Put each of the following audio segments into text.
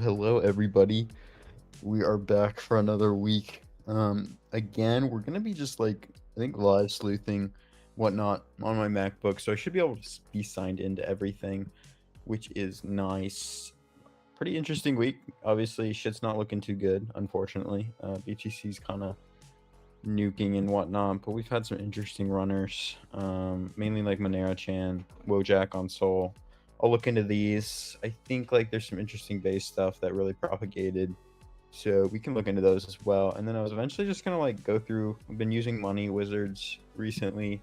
Hello everybody. We are back for another week. Again, we're gonna be just like I think live sleuthing whatnot on my MacBook, so I should be able to be signed into everything, which is nice. Pretty interesting week. Obviously, shit's not looking too good, unfortunately. BTC's kind of nuking and whatnot, but we've had some interesting runners. Mainly like Monero Chan, Wojak on Sol. I'll look into these. I think like there's some interesting base stuff that really propagated, so we can look into those as well. And then I was eventually just gonna like go through. I've been using Money Wizards recently.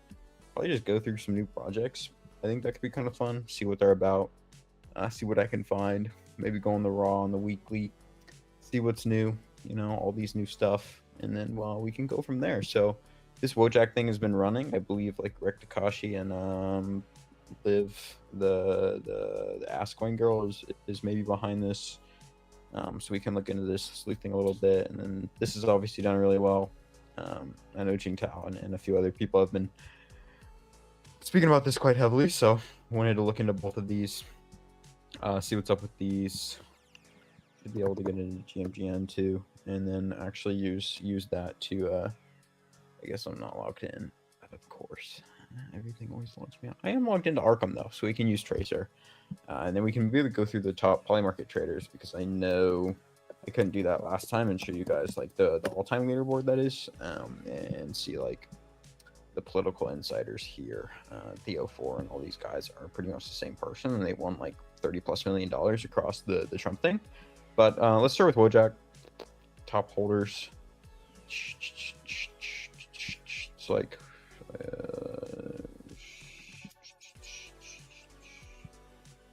Probably just go through some new projects. I think that could be kind of fun. See what they're about. See what I can find. Maybe go on the raw on the weekly. See what's new. You know, all these new stuff, and then well, we can go from there. So this Wojak thing has been running. I believe like Rick Takashi and Liv, the Askcoin girl is maybe behind this. So we can look into this sleuthing a little bit, and then this is obviously done really well. I know Jingtao and a few other people have been speaking about this quite heavily, so wanted to look into both of these, see what's up with these. Should be able to get into GMGN too, and then actually use that to. I guess I'm not logged in, of course. Everything always logs me out. I am logged into Arkham though, so we can use Tracer, and then we can really go through the top polymarket traders, because I know I couldn't do that last time and show you guys like the all-time leaderboard that is, and see like the political insiders here. Theo 4 and all these guys are pretty much the same person, and they won like $30+ million across the Trump thing. But let's start with Wojak. Top holders. It's like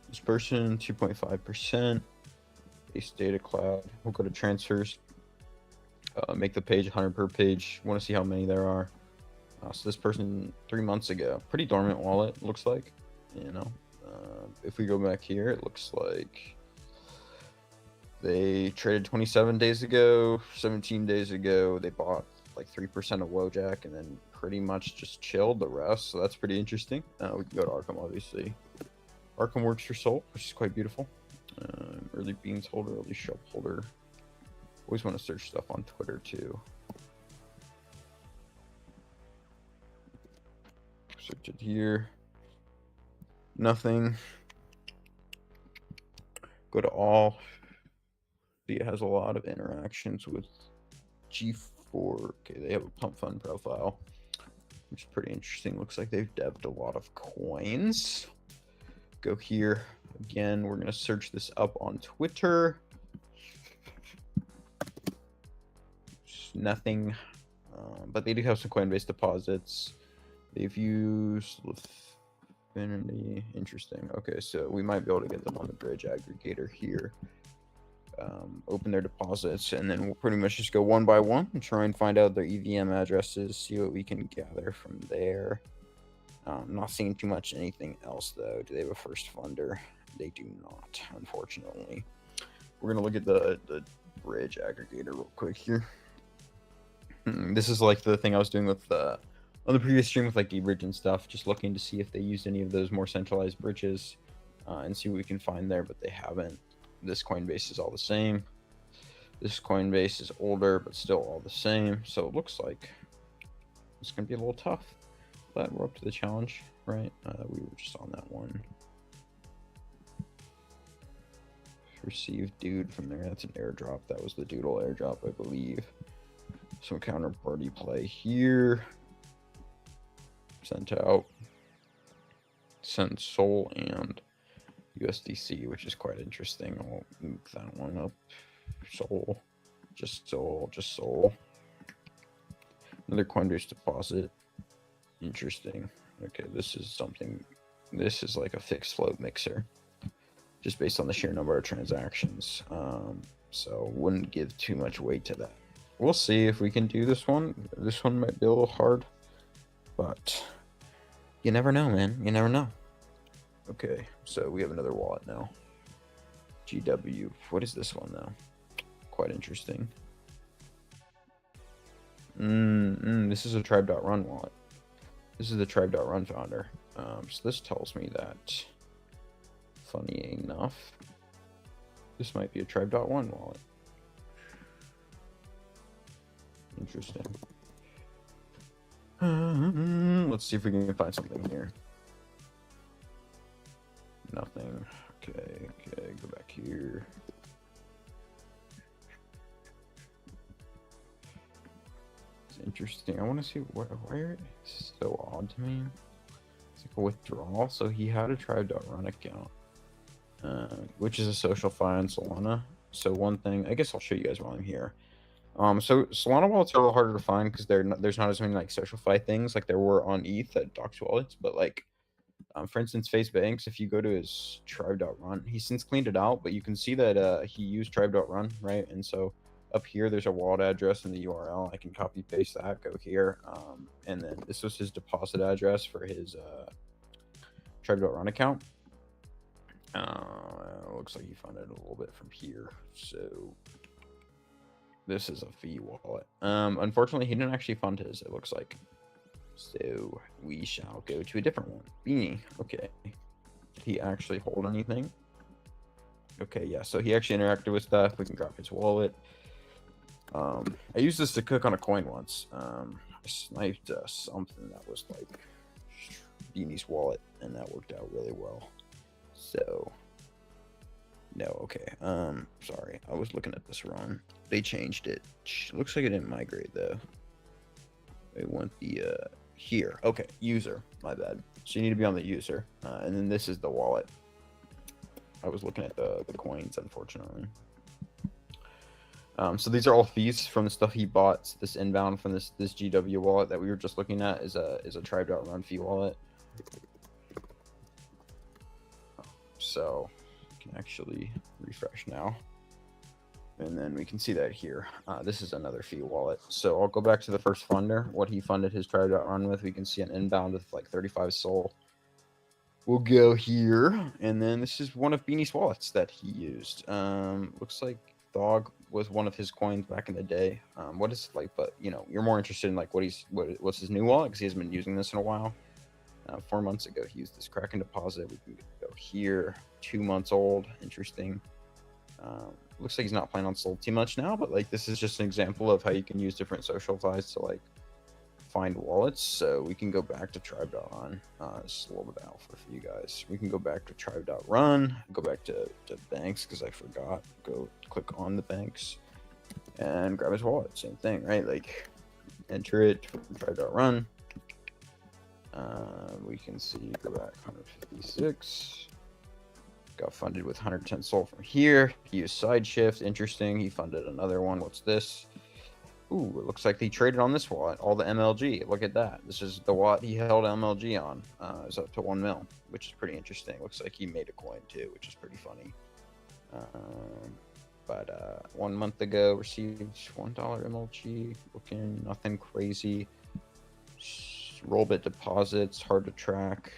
this person 2.5%. Base data cloud. We'll go to transfers. Make the page 100 per page. Want to see how many there are. So this person 3 months ago, pretty dormant wallet looks like. You know, if we go back here, it looks like they traded 27 days ago, 17 days ago. They bought like 3% of Wojak and then pretty much just chilled the rest. So that's pretty interesting. We can go to Arkham, obviously. Arkham works for Sol, which is quite beautiful. Early beans holder, early shop holder. Always want to search stuff on Twitter too. Search it here. Nothing. Go to all. It has a lot of interactions with G4. Okay, they have a pump fund profile, which is pretty interesting. Looks like they've devved a lot of coins. Go here. Again, we're going to search this up on Twitter. Nothing. But they do have some Coinbase deposits. They've used Infinity. Interesting. Okay, so we might be able to get them on the bridge aggregator here. Open their deposits, and then we'll pretty much just go one by one and try and find out their EVM addresses, see what we can gather from there. Not seeing too much anything else though. Do they have a first funder? They do not, unfortunately. We're gonna look at the bridge aggregator real quick here. This is like the thing I was doing with on the previous stream with like eBridge and stuff, just looking to see if they used any of those more centralized bridges, and see what we can find there, but they haven't. This Coinbase is all the same. This Coinbase is older, but still all the same. So it looks like it's going to be a little tough, but we're up to the challenge, right? We were just on that one. Received dude from there. That's an airdrop. That was the Doodle airdrop, I believe. Some counterparty play here. Sent out. Sent Sol and USDC, which is quite interesting. I'll move that one up. Sol. Just Sol. Another Coinbase deposit. Interesting. Okay, this is something. This is like a fixed float mixer, just based on the sheer number of transactions. So wouldn't give too much weight to that. We'll see if we can do this one. This one might be a little hard, but you never know, man. You never know. Okay, so we have another wallet now. GW. What is this one though? Quite interesting. This is a tribe.run wallet. This is the tribe.run founder. So this tells me that, funny enough, This might be a tribe.one wallet. Interesting. Let's see if we can find something here. Nothing. Okay, go back here. It's interesting. I want to see where it's so odd to me. It's like a withdrawal. So he had a tribe.run account, which is a social file in Solana. So one thing, I guess I'll show you guys while I'm here. So Solana wallets are a little harder to find because there's not as many like SocialFi things like there were on ETH at Docs wallets. But like, for instance, Face Banks, if you go to his tribe.run, he's since cleaned it out, but you can see that he used tribe.run, right? And so up here, there's a wallet address in the URL. I can copy paste that, go here, and then this was his deposit address for his tribe.run account. Looks like he funded a little bit from here. So this is a fee wallet. Unfortunately, he didn't actually fund his, it looks like. So we shall go to a different one. Beanie. Okay. Did he actually hold anything? Okay, yeah. So he actually interacted with stuff. We can grab his wallet. I used this to cook on a coin once. I sniped something that was like Beanie's wallet, and that worked out really well. So no, okay. Sorry, I was looking at this wrong. They changed it. Looks like it didn't migrate though. They want the here. Okay, user. My bad. So you need to be on the user, and then this is the wallet. I was looking at the coins, unfortunately. So these are all fees from the stuff he bought. This inbound from this GW wallet that we were just looking at is a tribe.run fee wallet. So you can actually refresh now. And then we can see that here. This is another fee wallet. So I'll go back to the first funder, what he funded his tribe.run with. We can see an inbound with like 35 SOL. We'll go here. And then this is one of Beanie's wallets that he used. Looks like Dog was one of his coins back in the day. What is it like? But, you know, you're more interested in like what's his new wallet because he hasn't been using this in a while. 4 months ago, he used this Kraken deposit. We can go here. 2 months old. Interesting. Looks like he's not planning on sold too much now, but like this is just an example of how you can use different social files to like find wallets. So we can go back to tribe.run. This is a little bit alpha for you guys. We can go back to tribe.run, go back to banks because I forgot. Go click on the banks and grab his wallet. Same thing, right? Like enter it from tribe.run. We can see go back 156. Got funded with 110 SOL from here. He used side shift. Interesting. He funded another one. What's this? Ooh, it looks like he traded on this wallet. All the MLG. Look at that. This is the wallet he held MLG on. It's up to 1 mil, which is pretty interesting. Looks like he made a coin too, which is pretty funny. But 1 month ago, received $1 MLG. Looking nothing crazy. Rollbit deposits, hard to track.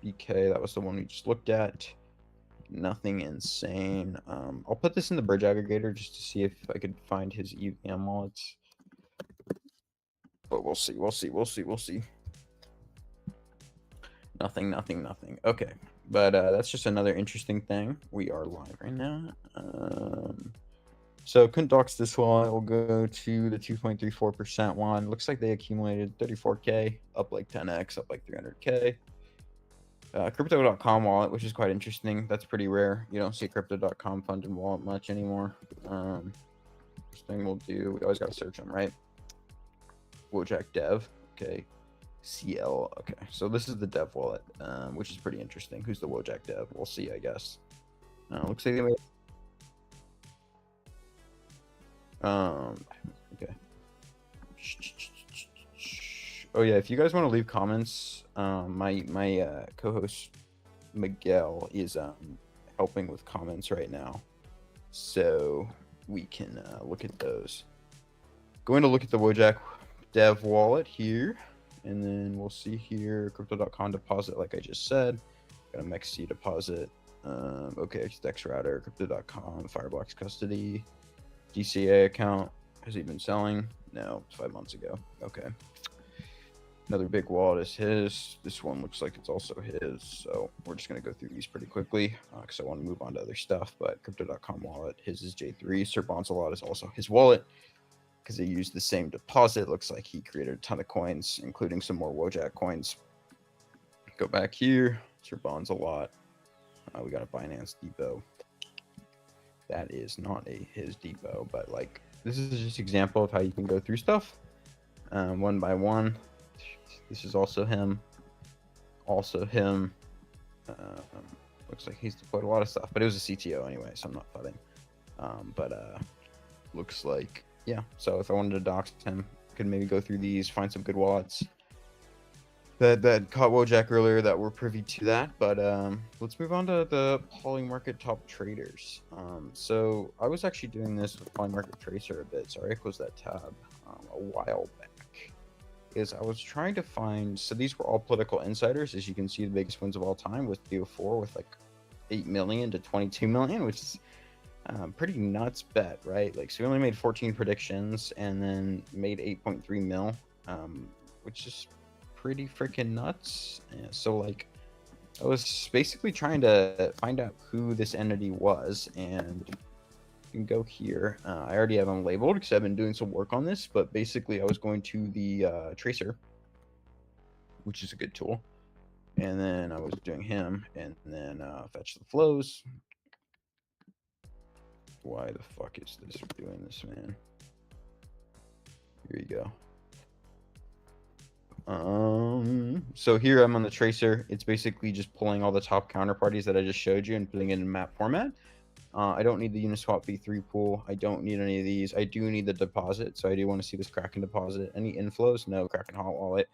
BK, that was the one we just looked at. Nothing insane. I'll put this in the bridge aggregator just to see if I could find his EVM wallets. But we'll see. Nothing. Okay. But that's just another interesting thing. We are live right now. So couldn't dox this one. We'll go to the 2.34% one. Looks like they accumulated 34K, up like 10x, up like 300K. Crypto.com wallet, which is quite interesting. That's pretty rare. You don't see Crypto.com funded wallet much anymore. First thing we'll do, we always got to search them, right? Wojak Dev. Okay. CL. Okay. So this is the Dev wallet, which is pretty interesting. Who's the Wojak Dev? We'll see, I guess. Looks like they made. Okay. Oh yeah, if you guys want to leave comments, my co-host Miguel is helping with comments right now, so we can look at those. Going to look at the Wojak Dev wallet here, and then we'll see here crypto.com deposit, like I just said. Got a MEXC deposit. Okay, Dex router, crypto.com, Fireblocks custody, DCA account. Has he been selling? No, it's 5 months ago. Okay. Another big wallet is his. This one looks like it's also his. So we're just going to go through these pretty quickly because I want to move on to other stuff. But crypto.com wallet, his is J3. Sir Bonsalot is also his wallet because they use the same deposit. Looks like he created a ton of coins, including some more Wojak coins. Go back here. Sir Bonsalot. We got a Binance Depot. That is not his depot, but like this is just an example of how you can go through stuff one by one. This is also him. Also him. Looks like he's deployed a lot of stuff, but it was a CTO anyway, so I'm not fudding. Looks like, yeah. So if I wanted to dox him, could maybe go through these, find some good wallets that caught Wojak earlier that were privy to that. But let's move on to the Polymarket top traders. So I was actually doing this with Polymarket Tracer a bit. Sorry, I closed that tab a while back. Is I was trying to find, so these were all political insiders, as you can see, the biggest ones of all time with Theo4 with like 8 million to 22 million, which is pretty nuts bet, right? Like, so we only made 14 predictions and then made 8.3 mil, which is pretty freaking nuts. So like, I was basically trying to find out who this entity was, and can go here. I already have them labeled because I've been doing some work on this, but basically I was going to the tracer, which is a good tool, and then I was doing him, and then fetch the flows. Why the fuck is this doing this, man? Here you go. So here I'm on the tracer. It's basically just pulling all the top counterparties that I just showed you and putting it in map format. I don't need the Uniswap V3 pool. I don't need any of these. I do need the deposit, so I do want to see this Kraken deposit. Any inflows? No. Kraken hot wallet,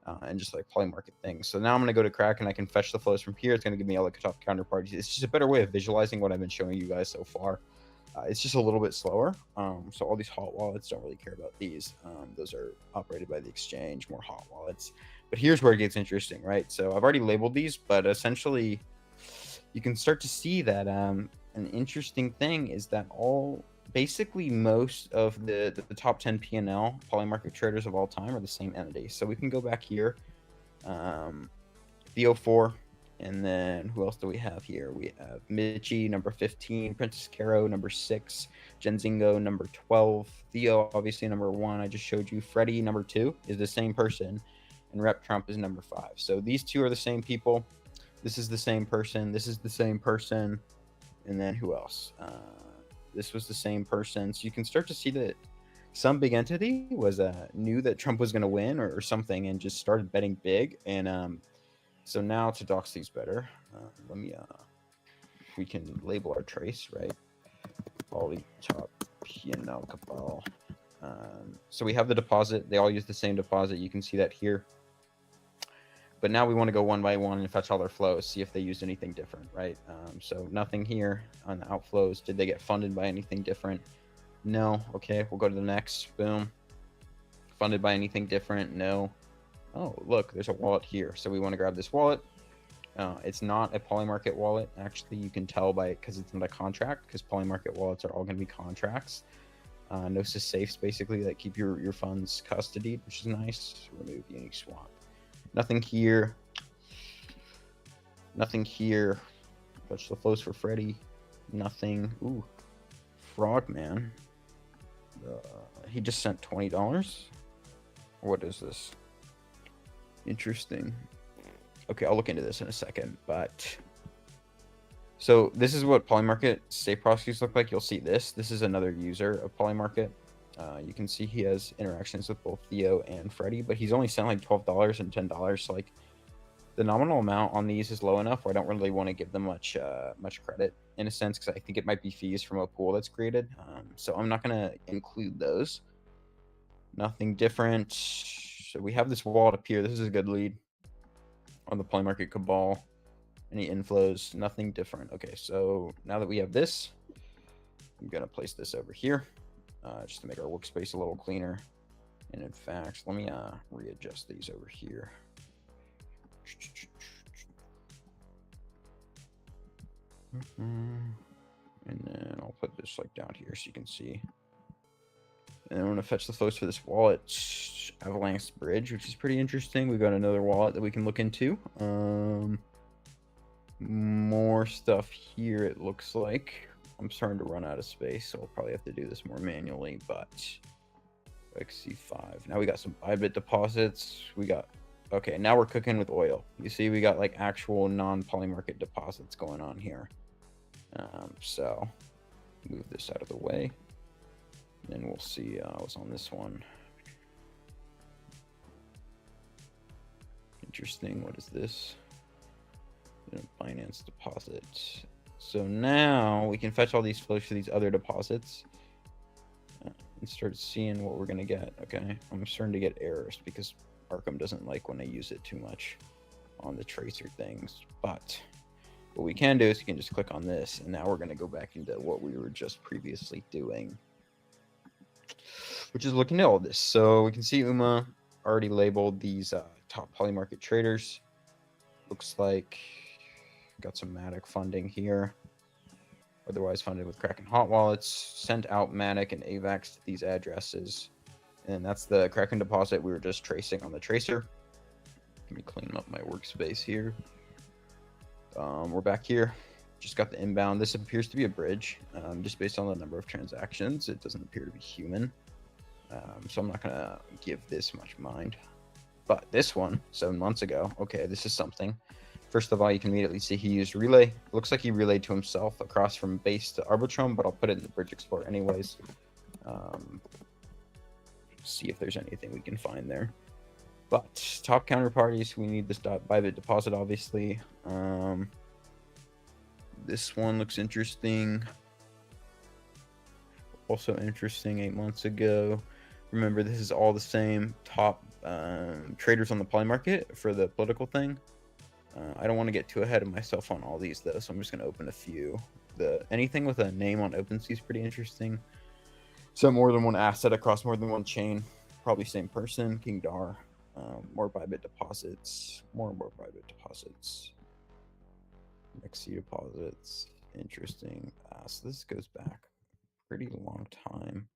and just like Polymarket things. So now I'm going to go to Kraken. I can fetch the flows from here. It's going to give me all the top counterparties. It's just a better way of visualizing what I've been showing you guys so far. It's just a little bit slower. So all these hot wallets don't really care about these. Those are operated by the exchange, more hot wallets. But here's where it gets interesting, right? So I've already labeled these, but essentially you can start to see that an interesting thing is that basically most of the top 10 P&L Polymarket traders of all time are the same entity. So we can go back here, Theo4, and then who else do we have here? We have Michi, number 15, Princess Caro, number 6, Genzingo, number 12, Theo, obviously, number 1. I just showed you. Freddy, number 2, is the same person, and Rep Trump is number 5. So these two are the same people. This is the same person. This is the same person. And then who else? This was the same person. So you can start to see that some big entity was knew that Trump was going to win or something and just started betting big. And so now to dox these better, let me, we can label our trace, right? Poly top P&L cabal. So we have the deposit. They all use the same deposit. You can see that here. But now we want to go one by one and fetch all their flows, see if they used anything different, right? So nothing here on the outflows. Did they get funded by anything different? No. Okay, we'll go to the next. Boom. Funded by anything different? No. Oh, look, there's a wallet here. So we want to grab this wallet. It's not a Polymarket wallet. Actually, you can tell by it because it's not a contract, because Polymarket wallets are all going to be contracts. Gnosis safes, basically, that keep your funds custodied, which is nice. Remove Uniswap. Nothing here. Nothing here. Fetch the flows for Freddy. Nothing. Ooh. Frogman. He just sent $20. What is this? Interesting. Okay, I'll look into this in a second, but so this is what Polymarket safe proxies look like. You'll see this. This is another user of Polymarket. You can see he has interactions with both Theo and Freddy, but he's only sent like $12 and $10. So like the nominal amount on these is low enough where I don't really want to give them much credit in a sense, because I think it might be fees from a pool that's created. So I'm not going to include those. Nothing different. So we have this wallet up here. This is a good lead on the Polymarket cabal. Any inflows? Nothing different. Okay, so now that we have this, I'm going to place this over here. Just to make our workspace a little cleaner. And in fact, let me readjust these over here. And then I'll put this like down here so you can see. And I want to fetch the flows for this wallet Avalanche Bridge, which is pretty interesting. We've got another wallet that we can look into. More stuff here, it looks like. I'm starting to run out of space, so I'll probably have to do this more manually, but XC5. Now we got some Bybit deposits. We got, okay, now we're cooking with oil. You see, we got like actual non-polymarket deposits going on here. So move this out of the way. And we'll see what's on this one. Interesting. What is this? Finance deposit. So now we can fetch all these flows for these other deposits and start seeing what we're going to get. Okay. I'm starting to get errors because Arkham doesn't like when I use it too much on the tracer things. But what we can do is you can just click on this, and now we're going to go back into what we were just previously doing, which is looking at all this. So we can see Uma already labeled these top polymarket traders. Looks like got some Matic funding here. Otherwise funded with Kraken hot wallets. Sent out Matic and AVAX to these addresses. And that's the Kraken deposit we were just tracing on the tracer. Let me clean up my workspace here. We're back here. Just got the inbound. This appears to be a bridge. Just based on the number of transactions, it doesn't appear to be human. So I'm not going to give this much mind. But this one, 7 months ago, okay, this is something. First of all, you can immediately see he used relay. Looks like he relayed to himself across from base to Arbitrum, but I'll put it in the Bridge Explorer anyways. See if there's anything we can find there. But top counterparties, we need this Bybit deposit, obviously. This one looks interesting. Also interesting 8 months ago. Remember, this is all the same top traders on the poly market for the political thing. I don't want to get too ahead of myself on all these though, so I'm just going to open a few. Anything with a name on OpenSea is pretty interesting. So more than one asset across more than one chain, probably same person. King Dar, more Bybit deposits, more Bybit deposits, XC deposits. Interesting. So this goes back pretty long time.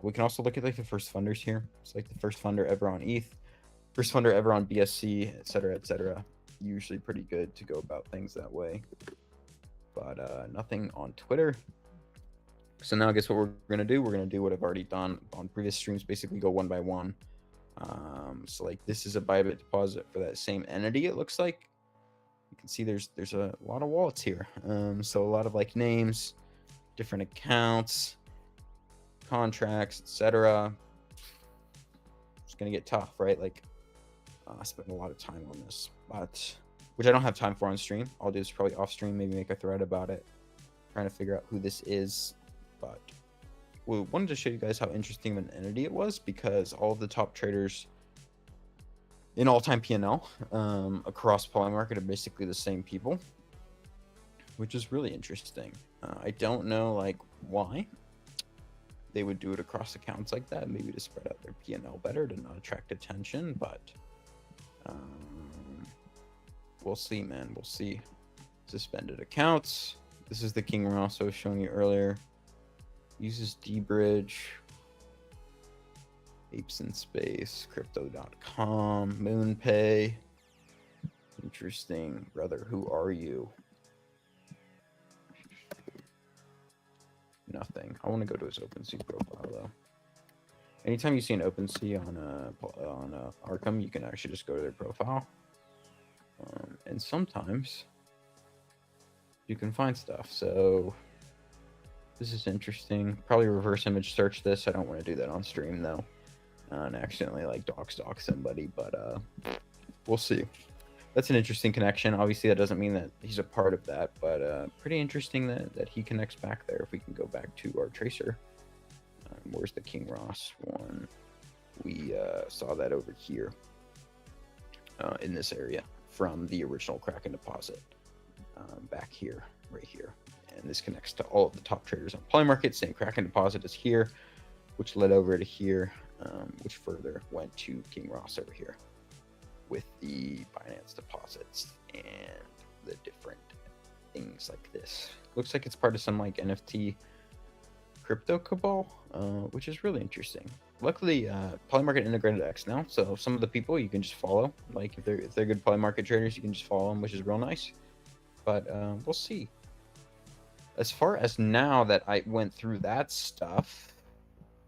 We can also look at like the first funders here. It's like the first funder ever on ETH, first funder ever on BSC, etc., etc. Usually pretty good to go about things that way, but nothing on Twitter. So now I guess what we're gonna do, we're gonna do what I've already done on previous streams, basically go one by one. So like this is a Bybit deposit for that same entity. It looks like you can see there's a lot of wallets here. So a lot of like names, different accounts, contracts, etc. It's gonna get tough, right? Like I spent a lot of time on this, but which I don't have time for on stream. I'll do this probably off stream, maybe make a thread about it, trying to figure out who this is. But we wanted to show you guys how interesting of an entity it was, because all of the top traders in all-time P&L across polymarket are basically the same people, which is really interesting. I don't know like why they would do it across accounts like that, maybe to spread out their P&L better, to not attract attention, but we'll see, man. We'll see. Suspended accounts. This is the King Ross I was showing you earlier. Uses D-Bridge, Apes in Space, Crypto.com, MoonPay. Interesting. Brother, who are you? Nothing. I want to go to his OpenSea profile, though. Anytime you see an OpenSea on Arkham, you can actually just go to their profile. And sometimes you can find stuff. So this is interesting. Probably reverse image search this. I don't want to do that on stream though, and accidentally like dox somebody, but we'll see. That's an interesting connection. Obviously that doesn't mean that he's a part of that, but pretty interesting that he connects back there. If we can go back to our tracer, where's the King Ross one? We saw that over here in this area from the original Kraken deposit, back here, right here. And this connects to all of the top traders on polymarket. Same Kraken deposit is here, which led over to here, which further went to King Ross over here with the Binance deposits and the different things like this. Looks like it's part of some like NFT crypto cabal, which is really interesting. Luckily, Polymarket integrated X now, so some of the people you can just follow. Like if they're good Polymarket traders, you can just follow them, which is real nice. But we'll see. As far as now that I went through that stuff,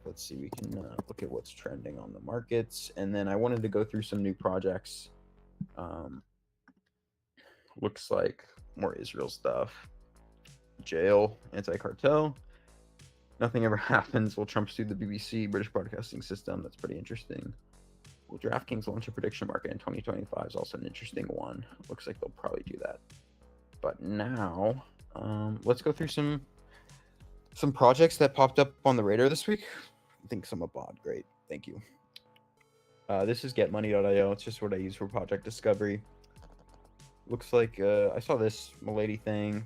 let's see. We can look at what's trending on the markets, and then I wanted to go through some new projects. Looks like more Israel stuff. Jail, anti-cartel. Nothing ever happens. Will Trump sue the BBC, British Broadcasting System? That's pretty interesting. Will DraftKings launch a prediction market in 2025 is also an interesting one. Looks like they'll probably do that. But now, let's go through some projects that popped up on the radar this week. I think some abroad. Great. Thank you. This is getmoney.io. It's just what I use for project discovery. Looks like I saw this Milady thing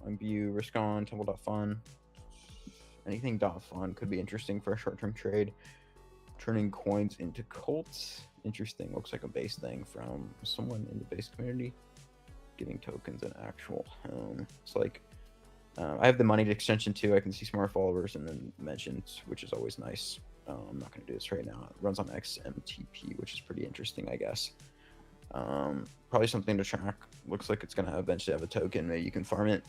on View, Risk On, Temple.fun. Anything .fun could be interesting for a short-term trade. Turning coins into cults. Interesting. Looks like a base thing from someone in the base community. Giving tokens an actual home. It's like I have the moneyed extension too. I can see smart followers and then mentions, which is always nice. I'm not going to do this right now. It runs on XMTP, which is pretty interesting, I guess. Probably something to track. Looks like it's going to eventually have a token. Maybe you can farm it.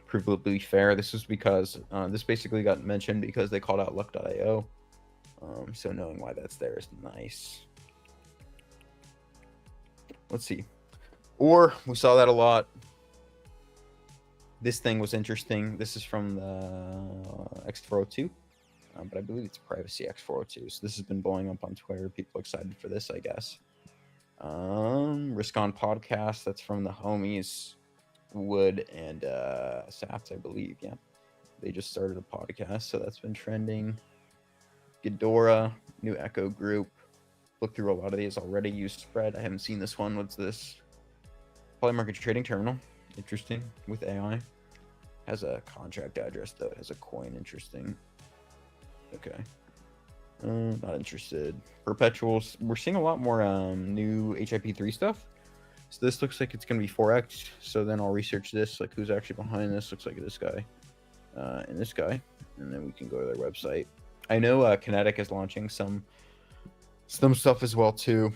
Provably fair. This is because this basically got mentioned because they called out luck.io. So knowing why that's there is nice. Let's see. Or we saw that a lot. This thing was interesting. This is from the X402. But I believe it's privacy X402. So this has been blowing up on Twitter. People excited for this, I guess. Risk On podcast. That's from the homies Wood and Sats, I believe. Yeah, they just started a podcast, so that's been trending. Ghidorah, new Echo group. Looked through a lot of these already. Use Spread. I haven't seen this one. What's this? Polymarket trading terminal. Interesting with AI. Has a contract address though. It has a coin. Interesting. Okay. Not interested. Perpetuals. We're seeing a lot more new HIP3 stuff. So this looks like it's going to be 4x. So then I'll research this, like who's actually behind this. Looks like this guy and this guy. And then we can go to their website. I know Kinetic is launching some stuff as well too.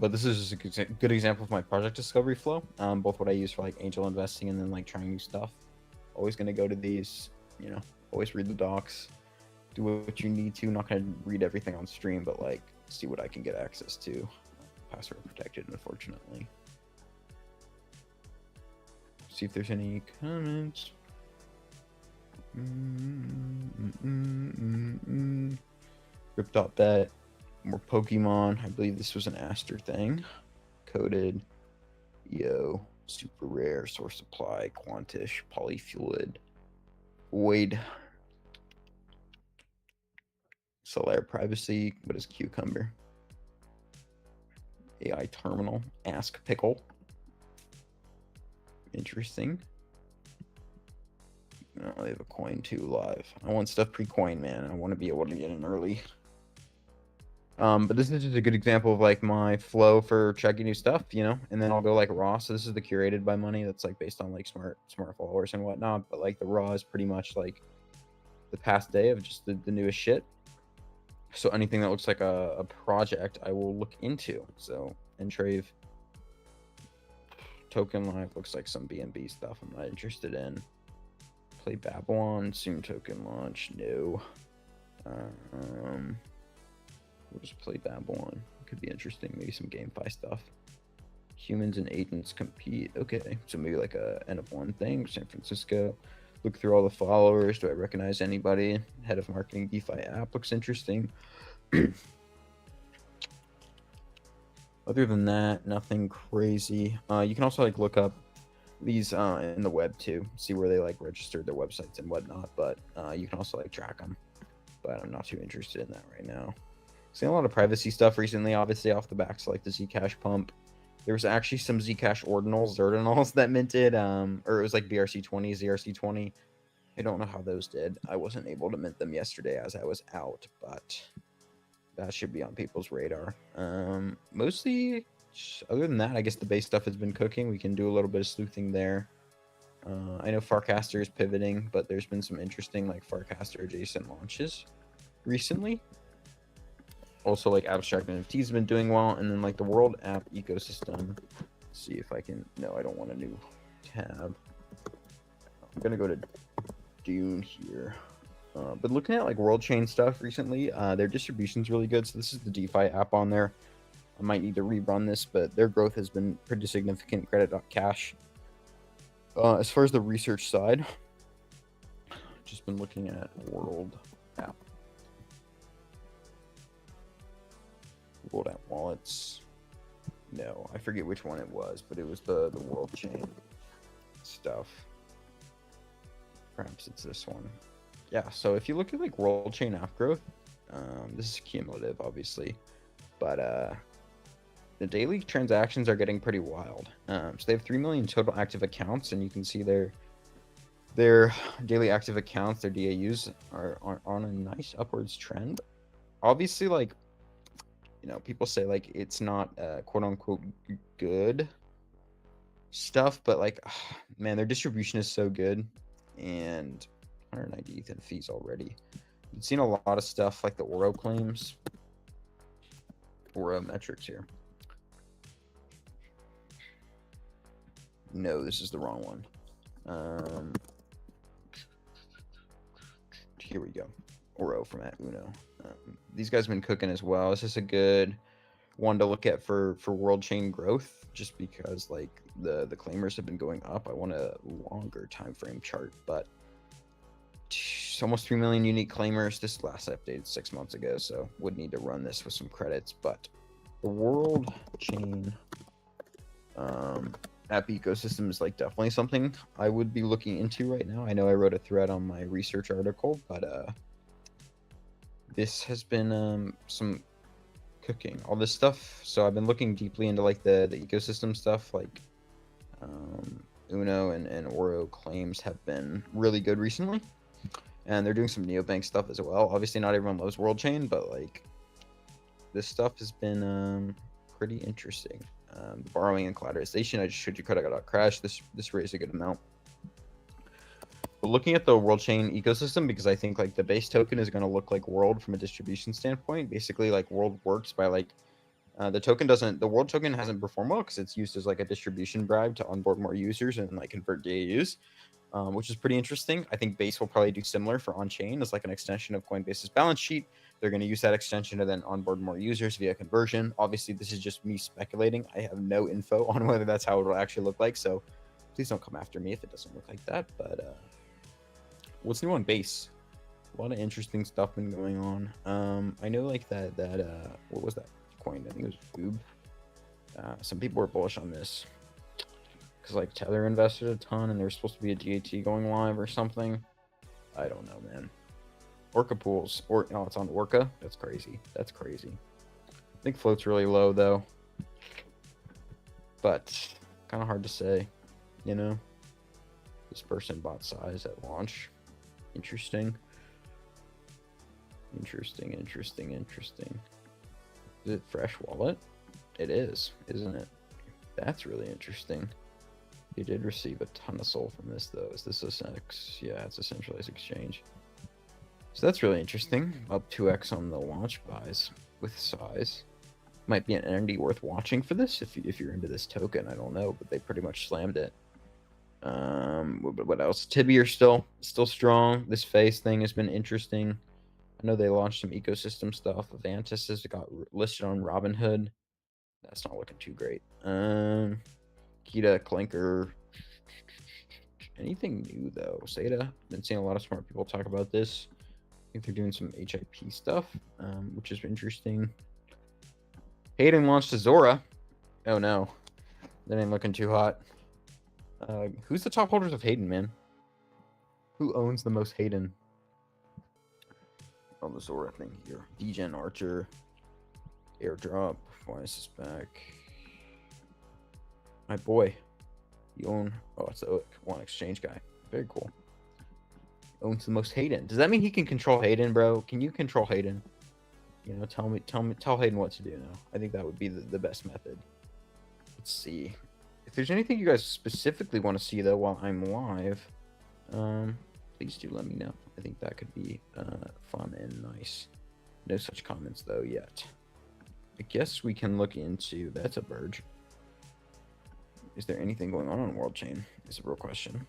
But this is just a good example of my project discovery flow. Both what I use for like angel investing and then like trying new stuff. Always going to go to these, you know, always read the docs. Do what you need to. Not going to read everything on stream, but like see what I can get access to. Password protected, unfortunately. See if there's any comments. Rip.bet. More Pokemon. I believe this was an Aster thing. Coded. EO. Super rare. Source supply. Quantish. Polyfluid. Void. Solaire privacy. What is Cucumber? AI terminal. Ask Pickle. Interesting. Oh, they have a coin too live. I want stuff pre-coin, man. I want to be able to get in early. But this is just a good example of like my flow for checking new stuff, you know, and then I'll go like raw. So this is the curated by money that's like based on like smart followers and whatnot. But like the raw is pretty much like the past day of just the newest shit. So anything that looks like a project, I will look into. So Entrave, Token Live looks like some BNB stuff I'm not interested in. Play Babylon, soon token launch, no. We'll just play Babylon. Could be interesting. Maybe some GameFi stuff. Humans and agents compete. Okay, so maybe like a N of 1 thing. San Francisco. Look through all the followers. Do I recognize anybody? Head of marketing DeFi app looks interesting. Other than that, nothing crazy. You can also like look up these in the web too. See where they like registered their websites and whatnot. But you can also like track them. But I'm not too interested in that right now. Seen a lot of privacy stuff recently, obviously off the backs like the Zcash pump. There was actually some Zcash ordinals that minted, or it was like BRC20, ZRC20. I don't know how those did. I wasn't able to mint them yesterday as I was out, but that should be on people's radar. Mostly, other than that, I guess the base stuff has been cooking. We can do a little bit of sleuthing there. I know Farcaster is pivoting, but there's been some interesting like Farcaster adjacent launches recently. Also, like abstract NFTs have been doing well, and then like the world app ecosystem. Let's see if I can. No, I don't want a new tab. I'm gonna go to Dune here. But looking at like world chain stuff recently, their distribution's really good. So this is the DeFi app on there. I might need to rerun this, but their growth has been pretty significant. Credit.cash. As far as the research side, just been looking at world app wallets. No, I forget which one it was, but it was the world chain stuff. Perhaps it's this one. Yeah, so if you look at like world chain app growth, this is cumulative obviously, but the daily transactions are getting pretty wild. So they have 3 million total active accounts, and you can see their daily active accounts, their DAUs are on a nice upwards trend. Obviously, like, you know, people say like it's not quote unquote good stuff, but like, man, their distribution is so good, and 190 ETH in fees already. You've seen a lot of stuff like the Oro claims, Oro metrics here. No, this is the wrong one. Here we go. Oro from at Uno. These guys have been cooking as well. This is a good one to look at for world chain growth, just because like the claimers have been going up. I want a longer time frame chart, but almost 3 million unique claimers. This last updated 6 months ago, so would need to run this with some credits. But the world chain app ecosystem is like definitely something I would be looking into right now. I know I wrote a thread on my research article, but this has been some cooking, all this stuff. So I've been looking deeply into like the ecosystem stuff, like Uno and Oro claims have been really good recently, and they're doing some neobank stuff as well. Obviously not everyone loves world chain, but like this stuff has been pretty interesting. The borrowing and collateralization, I just showed you credit.crash. This raised a good amount. But looking at the world chain ecosystem, because I think like the base token is going to look like world from a distribution standpoint. Basically, like world works by like the world token hasn't performed well because it's used as like a distribution bribe to onboard more users and like convert DAUs, which is pretty interesting. I think base will probably do similar for on-chain as like an extension of Coinbase's balance sheet. They're going to use that extension to then onboard more users via conversion. Obviously, this is just me speculating. I have no info on whether that's how it will actually look like, so please don't come after me if it doesn't look like that. But what's new on base? A lot of interesting stuff been going on. I know like that what was that coin? I think it was Goob. Some people were bullish on this because like Tether invested a ton, and there's supposed to be a DAT going live or something. I don't know, man. Orca pools, or no, it's on Orca. That's crazy. That's crazy. I think float's really low though, but kind of hard to say. You know, this person bought size at launch. Interesting. Is it fresh wallet? It is, isn't it? That's really interesting. He did receive a ton of SOL from this though. Is this a sex? Yeah, it's a centralized exchange. So that's really interesting. Up 2x on the launch buys with size. Might be an entity worth watching for this if you're into this token. I don't know, but they pretty much slammed it. What else? Tibby are still strong. This face thing has been interesting. I know they launched some ecosystem stuff. Avantis has got listed on Robinhood. That's not looking too great. Kita, Clinker. Anything new though? Seda. Been seeing a lot of smart people talk about this. I think they're doing some HIP stuff, which is interesting. Hayden launched a Zora. Oh no, that ain't looking too hot. Who's the top holders of Hayden, man? Who owns the most Hayden? On the Zora thing here. Degen Archer. Airdrop. Why is this back? My boy. You own... Oh, it's the one exchange guy. Very cool. Owns the most Hayden. Does that mean he can control Hayden, bro? Can you control Hayden? You know, tell Hayden what to do now. I think that would be the best method. Let's see. If there's anything you guys specifically want to see though while I'm live, please do let me know. I think that could be fun and nice. No such comments though yet. I guess we can look into, that's a bird. Is there anything going on World Chain? Is a real question.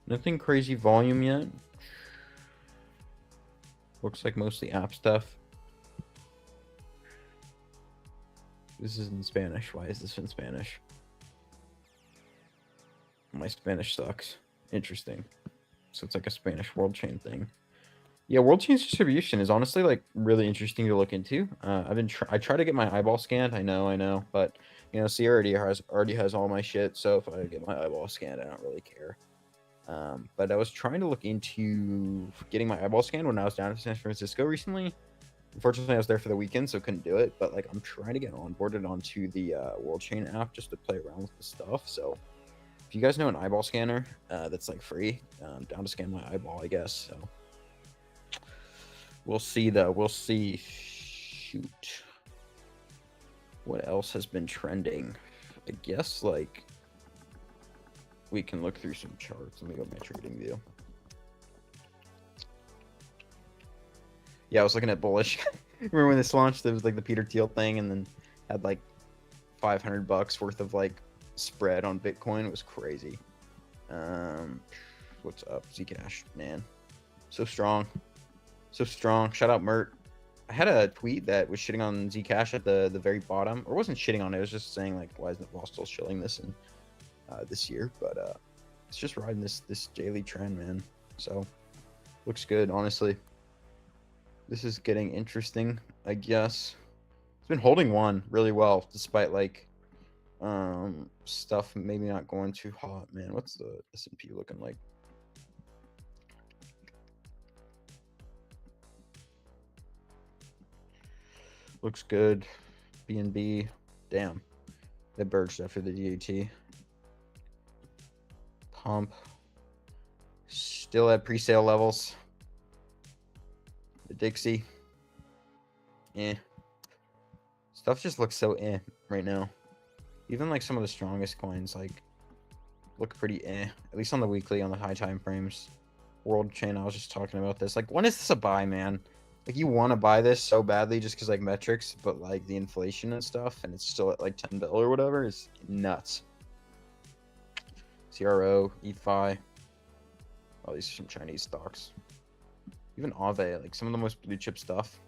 Nothing crazy volume yet. Looks like mostly app stuff. This is in Spanish. Why is this in Spanish? My Spanish sucks. Interesting. So it's like a Spanish World Chain thing. Yeah, World Chain's distribution is honestly like really interesting to look into. I try to get my eyeball scanned. I know, but you know, Sierra already has all my shit. So if I get my eyeball scanned, I don't really care. But I was trying to look into getting my eyeball scanned when I was down in San Francisco recently. Unfortunately, I was there for the weekend, so couldn't do it. But like, I'm trying to get onboarded onto the World Chain app just to play around with the stuff. So if you guys know an eyeball scanner that's like free, down to scan my eyeball, I guess. So we'll see though. We'll see. Shoot. What else has been trending? I guess like we can look through some charts. Let me go to my trading view. Yeah, I was looking at bullish. Remember when this launched? There was like the Peter Thiel thing, and then had like $500 worth of like spread on Bitcoin. It was crazy. What's up, Zcash? Man, so strong, so strong. Shout out Mert. I had a tweet that was shitting on Zcash at the very bottom, or wasn't shitting on it. It was just saying like, why isn't Vol still shilling this in this year? But it's just riding this daily trend, man. So looks good, honestly. This is getting interesting, I guess. It's been holding one really well, despite like stuff maybe not going too hot, man. What's the S&P looking like? Looks good. BNB, damn, they burst after the DAT. Pump, still at pre-sale levels. The Dixie, stuff just looks so right now. Even like some of the strongest coins like look pretty at least on the weekly, on the high time frames. World Chain, I was just talking about this. Like, when is this a buy, man? Like, you want to buy this so badly just because like metrics, but like the inflation and stuff, and it's still at like 10 bill or whatever, is nuts. CRO, EFI. Oh, these are some Chinese stocks. Even Aave, like some of the most blue chip stuff.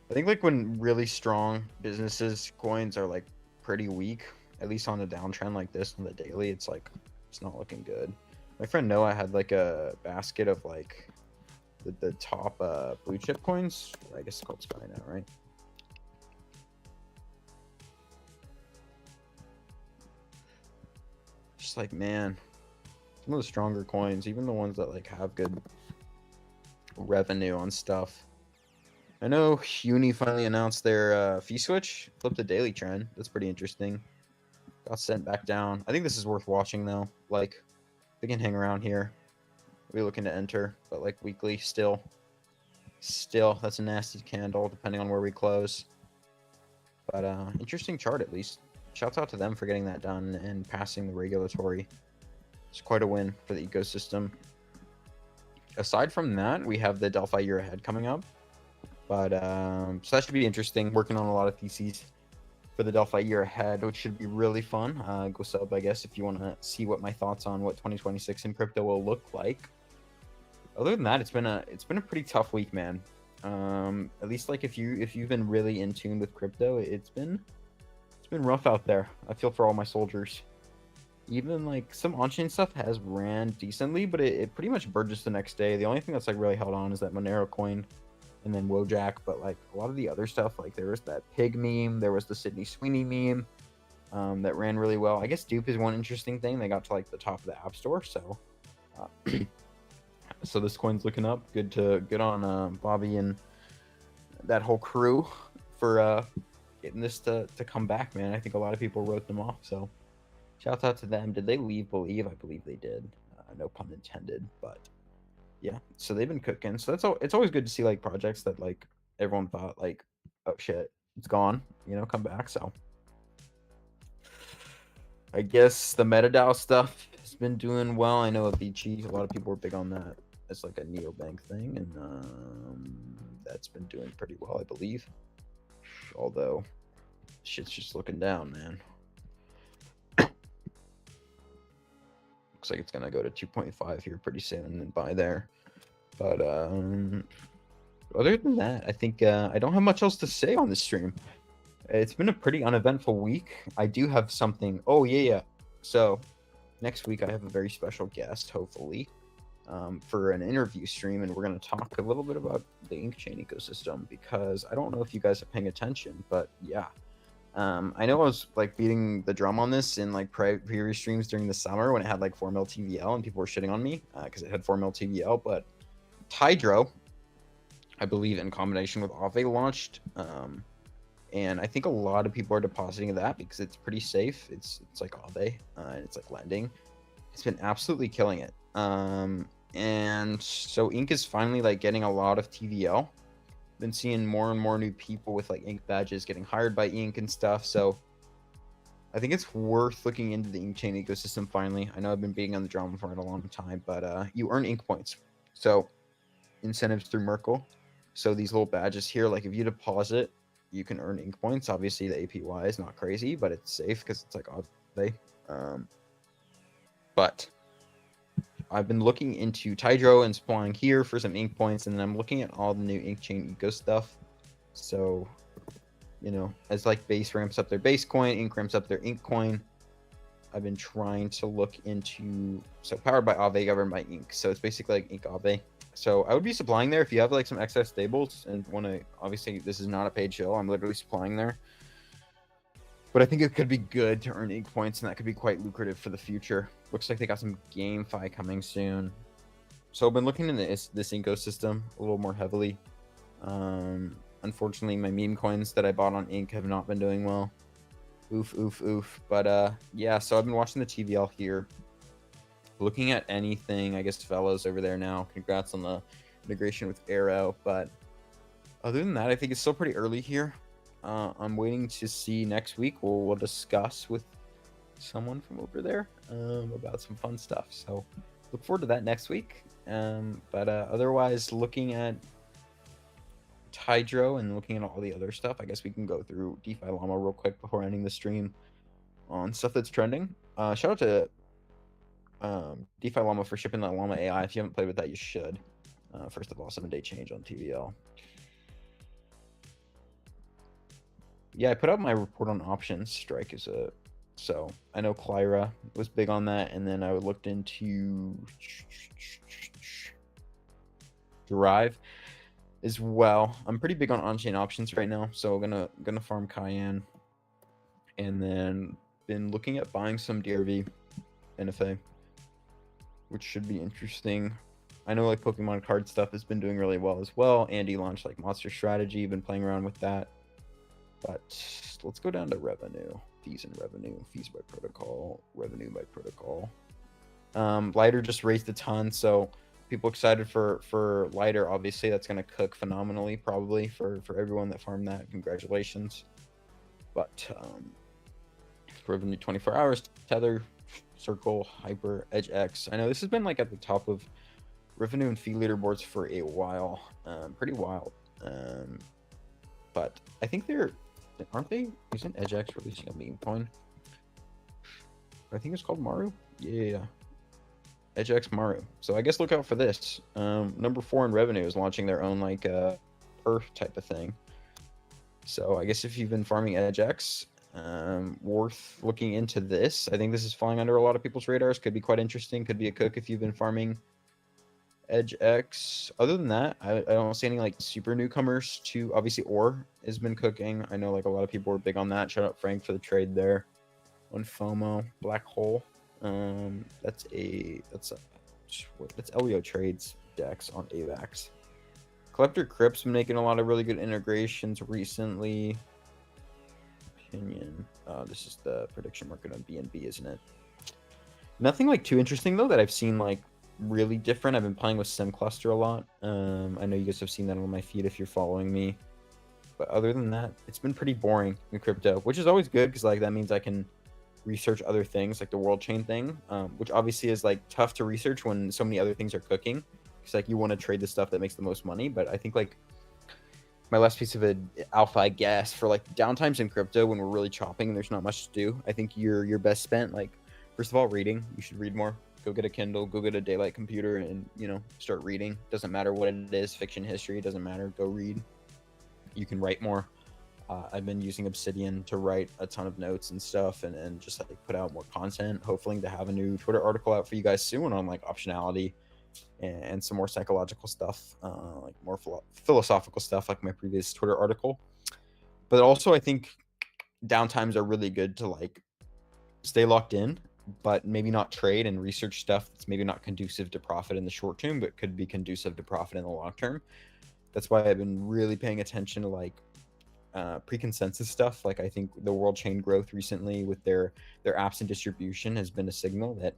I think like when really strong businesses coins are like pretty weak, at least on a downtrend like this on the daily, it's like it's not looking good. My friend Noah had like a basket of like the top blue chip coins. I guess it's called Sky now, right? Just like, man, some of the stronger coins, even the ones that like have good revenue on stuff. I know Uni finally announced their fee switch, flipped the daily trend. That's pretty interesting. Got sent back down. I think this is worth watching though. Like, they can hang around here. We're looking to enter, but like weekly, still, that's a nasty candle depending on where we close. But interesting chart at least. Shouts out to them for getting that done and passing the regulatory. It's quite a win for the ecosystem. Aside from that, we have the Delphi year ahead coming up. But so that should be interesting. Working on a lot of theses for the Delphi year ahead, which should be really fun. Go sub, I guess, if you want to see what my thoughts on what 2026 in crypto will look like. Other than that, it's been a pretty tough week, man. At least like if you've been really in tune with crypto, it's been rough out there. I feel for all my soldiers. Even like some on-chain stuff has ran decently, but it pretty much burgessed the next day. The only thing that's like really held on is that Monero coin and then Wojak, but like a lot of the other stuff, like there was that pig meme, there was the Sydney Sweeney meme that ran really well. I guess Dupe is one interesting thing. They got to like the top of the app store, so so this coin's looking up. Good on Bobby and that whole crew for getting this to come back, man. I think a lot of people wrote them off, so shout out to them. Did they leave Believe? I believe they did. No pun intended, but yeah, so they've been cooking. So it's always good to see like projects that like everyone thought like, oh shit, it's gone, come back. So I guess the MetaDAO stuff has been doing well. I know Avicii, a lot of people were big on that. It's like a neobank thing, and that's been doing pretty well, I believe. Although shit's just looking down, man. Looks like it's gonna go to 2.5 here pretty soon and buy there. But other than that, I think I don't have much else to say on this stream. It's been a pretty uneventful week. I do have something. Oh yeah. So next week I have a very special guest, hopefully, for an interview stream, and we're going to talk a little bit about the onchain ecosystem, because I don't know if you guys are paying attention, but yeah. I know I was like beating the drum on this in like previous streams during the summer when it had like 4 mil TVL and people were shitting on me because it had 4 mil TVL, but Hydro, I believe, in combination with Aave, launched, and I think a lot of people are depositing that because it's pretty safe. It's like Aave, and it's like lending. It's been absolutely killing it. And so Inc is finally like getting a lot of TVL. Been seeing more and more new people with like Inc badges getting hired by Inc and stuff. So I think it's worth looking into the onchain ecosystem finally. I know I've been beating on the drum for it a long time, but you earn Inc points. So incentives through Merkle. So these little badges here, like if you deposit, you can earn Inc points. Obviously the APY is not crazy, but it's safe because it's like Aave. But I've been looking into Hydro and supplying here for some Inc points, and then I'm looking at all the new onchain eco stuff. So, as like base ramps up their base coin, Inc ramps up their Inc coin, I've been trying to look into, so powered by Aave, governed by Inc. So it's basically like Inc Aave. So I would be supplying there if you have like some excess stables and want to, obviously this is not a paid show, I'm literally supplying there. But I think it could be good to earn Inc points, and that could be quite lucrative for the future. Looks like they got some GameFi coming soon. So I've been looking into this ecosystem a little more heavily. Unfortunately, my meme coins that I bought on Inc have not been doing well. Oof, oof, oof. But yeah, so I've been watching the TVL here. Looking at anything, I guess Fellows over there now. Congrats on the integration with Arrow. But other than that, I think it's still pretty early here. I'm waiting to see next week. We'll discuss with someone from over there about some fun stuff. So look forward to that next week. But otherwise, looking at Hydro and looking at all the other stuff, I guess we can go through DeFi Llama real quick before ending the stream on stuff that's trending. Shout out to DeFi Llama for shipping that Llama AI. If you haven't played with that, you should. First of all, 7-day change on TVL. Yeah, I put out my report on options. Strike is a... So I know Clyra was big on that, and then I looked into Derive as well. I'm pretty big on on-chain options right now, so I'm gonna farm Cayenne, and then been looking at buying some DRV NFA, which should be interesting. I know like Pokemon card stuff has been doing really well as well. Andy launched like Monster Strategy, been playing around with that. But let's go down to revenue. Fees and revenue. Fees by protocol. Revenue by protocol. Lighter just raised a ton, so people excited for Lighter. Obviously, that's going to cook phenomenally, probably, for everyone that farmed that. Congratulations. But revenue 24 hours. Tether, Circle, Hyper, EdgeX. I know this has been like at the top of revenue and fee leaderboards for a while. Pretty wild. But I think aren't they? Isn't EdgeX releasing a meme coin? I think it's called Maru. Yeah. EdgeX Maru. So I guess look out for this. Number 4 in revenue is launching their own like perf type of thing. So I guess if you've been farming EdgeX, worth looking into this. I think this is flying under a lot of people's radars. Could be quite interesting. Could be a cook if you've been farming EdgeX. Other than that, I don't see any like super newcomers to, obviously Ore has been cooking. I know like a lot of people were big on that. Shout out Frank for the trade there on FOMO. Black Hole. That's LEO trades DEX on AVAX. Collector Crypt's been making a lot of really good integrations recently. Opinion. This is the prediction market on BNB, isn't it? Nothing like too interesting though that I've seen like really different. I've been playing with SimCluster a lot. I know you guys have seen that on my feed if you're following me. But other than that, it's been pretty boring in crypto, which is always good because like that means I can research other things like the world chain thing, which obviously is like tough to research when so many other things are cooking. Because like you want to trade the stuff that makes the most money. But I think like my last piece of alpha, I guess, for like downtimes in crypto when we're really chopping and there's not much to do, I think you're best spent like first of all reading. You should read more. Go get a Kindle, go get a daylight computer, and start reading. Doesn't matter what it is, fiction, history, doesn't matter. Go read. You can write more. I've been using Obsidian to write a ton of notes and stuff, and just like put out more content. Hopefully, to have a new Twitter article out for you guys soon on like optionality and some more psychological stuff, like more philosophical stuff, like my previous Twitter article. But also, I think downtimes are really good to like stay locked in, but maybe not trade and research stuff that's maybe not conducive to profit in the short term, but could be conducive to profit in the long term. That's why I've been really paying attention to like pre-consensus stuff. Like I think the world chain growth recently with their apps and distribution has been a signal that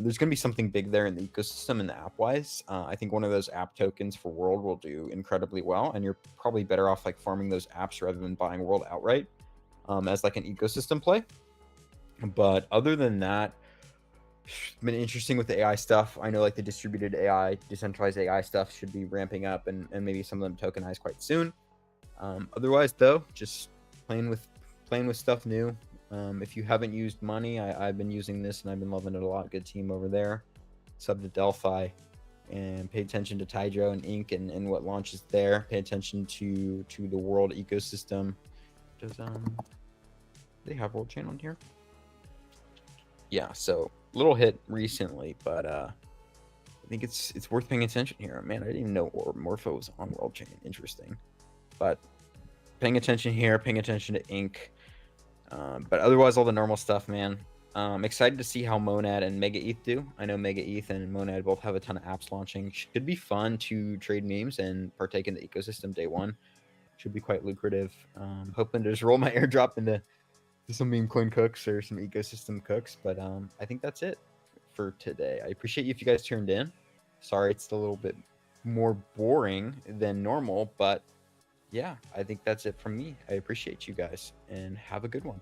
there's going to be something big there in the ecosystem and the app wise. I think one of those app tokens for world will do incredibly well, and you're probably better off like farming those apps rather than buying world outright as like an ecosystem play. But other than that, it's been interesting with the AI stuff. I know like the distributed AI, decentralized AI stuff should be ramping up and maybe some of them tokenized quite soon. Otherwise, though, just playing with stuff new. If you haven't used money, I've been using this and I've been loving it a lot. Good team over there. Sub to Delphi and pay attention to Tidro and Inc. and what launches there. Pay attention to the world ecosystem. Does they have world chain on here? Yeah, so little hit recently, but I think it's worth paying attention here. Man, I didn't even know Morpho was on world chain. Interesting. But paying attention here, paying attention to Inc. But otherwise, all the normal stuff, man. Excited to see how Monad and Mega ETH do. I know Mega ETH and Monad both have a ton of apps launching. Should be fun to trade memes and partake in the ecosystem day one. Should be quite lucrative. Hoping to just roll my airdrop into some meme coin cooks or some ecosystem cooks. But I think that's it for today. I appreciate you if you guys tuned in. Sorry, it's a little bit more boring than normal, but yeah, I think that's it from me. I appreciate you guys and have a good one.